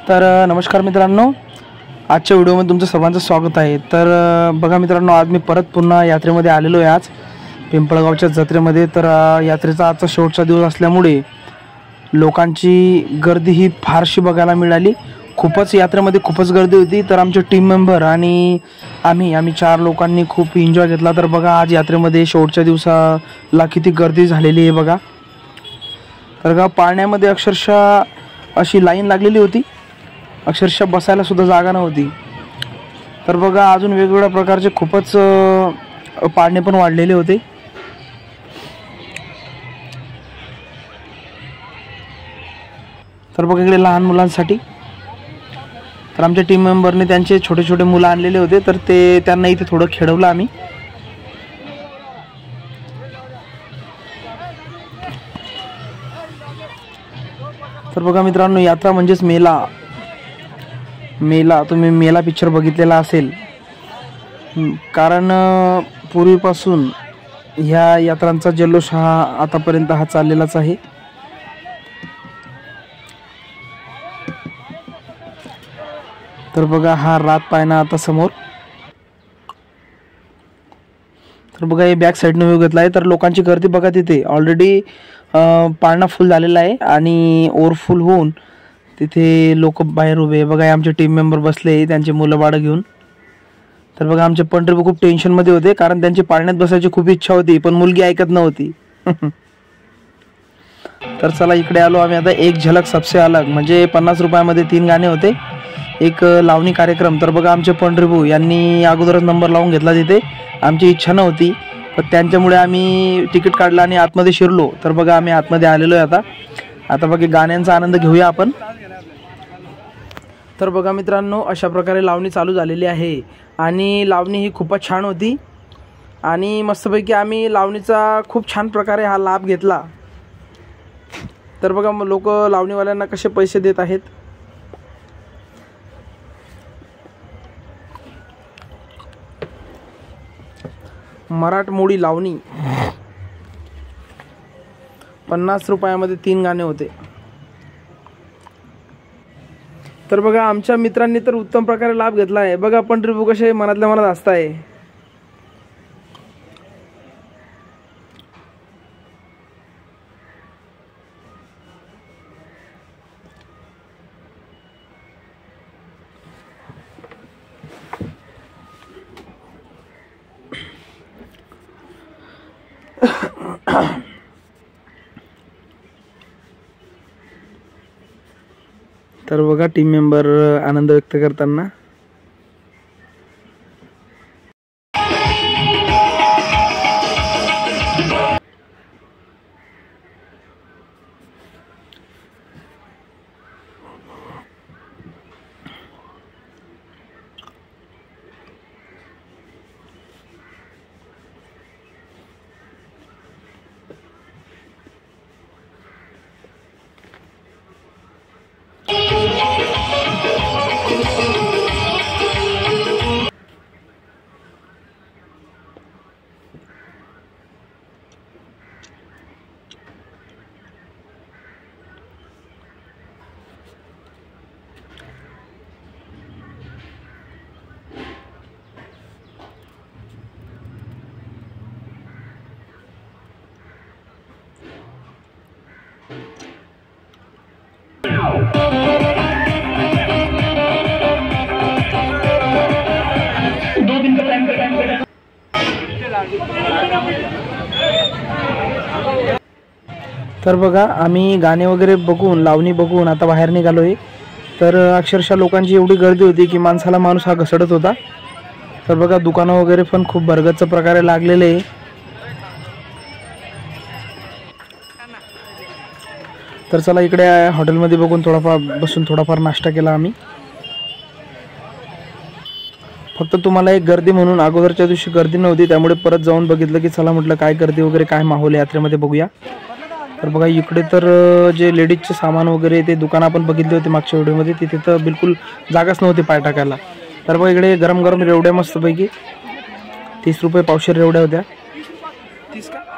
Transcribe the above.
तर नमस्कार मित्रांनो, आजच्या व्हिडिओमध्ये तुमचं सर्वांचं स्वागत आहे। तर बघा मित्रांनो, आज मी परत पुन्हा यात्रेमध्ये आलेलो आहे। आज पिंपळगावच्या जत्रेमध्ये। तर यात्रेचा आजचा शेवटचा दिवस असल्यामुळे लोकांची गर्दी ही फारशी बघायला मिळाली। खूपच यात्रेमध्ये खूपच गर्दी होती। तर आमचे टीम मेंबर आणि आम्ही 4 लोकांनी खूप एन्जॉय घेतला। तर बघा आज यात्रेमध्ये शेवटच्या दिवसाला किती गर्दी झालेली आहे बघा। तर बघा पाळण्यामध्ये अक्षरशः अशी लाईन लागलेली होती, अक्षरशः बसायला सुद्धा जागा नव्हती। तर बघा अजून वेगवेगळ्या प्रकारचे खूपच पाळणे पण वाढलेले होते। तर बघा इकडे लहान मुलांसाठी, तर आमच्या टीम मेंबरने त्यांचे छोटे छोटे मुलं आणलेले होते, तर त्यांना इथे थोडं खेळवलं आम्ही। तर बघा मित्रांनो, यात्रा म्हणजेच मेला। तुम्ही मेला पिक्चर बघितलेला असेल, कारण पूर्वीपासून ह्या यात्रांचा जल्लोष हा आतापर्यंत चाललेलाच आहे। तर बघा हा रात पायना आता समोर। तर बघा हे बॅक साईडने व्ह्यू घेतला आहे। तर लोकांची गर्दी बघा, तिथे ऑलरेडी पाळणा फुल झालेला आहे आणि ओव्हरफुल होऊन तिथे लोक बाहेर उभे बघा। आमचे टीम मेंबर बसले त्यांचे मुलं बाळ घेऊन। तर बघा आमचे पंढरपूर खूप टेन्शन मध्ये होते, कारण त्यांची पाळण्यात बसायची खूप इच्छा होती, पण मुलगी ऐकत नव्हती। तर चला इकडे आलो आम्ही आता। एक झलक सबसे अलग म्हणजे 50 रुपयामध्ये 3 गाणे होते, एक लावणी कार्यक्रम। तर बघा आमचे पंढरपूर यांनी अगोदरच नंबर लावून घेतला तिथे। आमची इच्छा नव्हती, पण त्यांच्यामुळे आम्ही तिकीट काढलं आणि आतमध्ये शिरलो। तर बघा आम्ही आतमध्ये आलेलो आहे आता बघा गाण्यांचा आनंद घेऊया आपण। तर बघा मित्रांनो, अशा प्रकारे लावणी चालू झालेली आहे आणि लावणी ही खूपच छान होती आणि मस्तपैकी आम्ही लावणीचा खूप छान प्रकारे हा लाभ घेतला। तर बघा लोक लावणीवाल्यांना कसे पैसे देत आहेत। मराठमोळी लावणी 50 रुपयामध्ये 3 गाणे होते। तर बघा आमच्या मित्रांनी तर उत्तम प्रकारे लाभ घेतला आहे। बघा पंढरपूर कसे मनातल्या मनात असताय। तर बघा टीम मेंबर आनंद व्यक्त करताना। तर बघा आम्ही गाणे वगैरे बघून, लावणी बघून आता बाहेर निघालोय। तर अक्षरशः लोकांची एवढी गर्दी होती की माणसाला माणूस हा घसडत होता। तर बघा दुकानं वगैरे पण खूप भरगच्च प्रकारे लागलेले आहे। तर चला इकडे हॉटेलमध्ये बघून बसून थोडाफार नाश्ता केला आम्ही। फक्त तुम्हाला एक गर्दी म्हणून अगोदरच्या दिवशी गर्दी नव्हती, त्यामुळे परत जाऊन बघितलं की चला म्हटलं काय गर्दी वगैरे काय माहोल यात्रेमध्ये बघूया। तर बघा इकडे तर जे लेडीजचे सामान वगैरे ते दुकान आपण बघितले होते मागच्या व्हिडिओमध्ये, तिथे तर बिलकुल जागाच नव्हती पाय टाकायला। तर बघा इकडे गरम गरम रेवड्या मस्तपैकी 30 रुपये पावशेर रेवड्या होत्या। 30 का?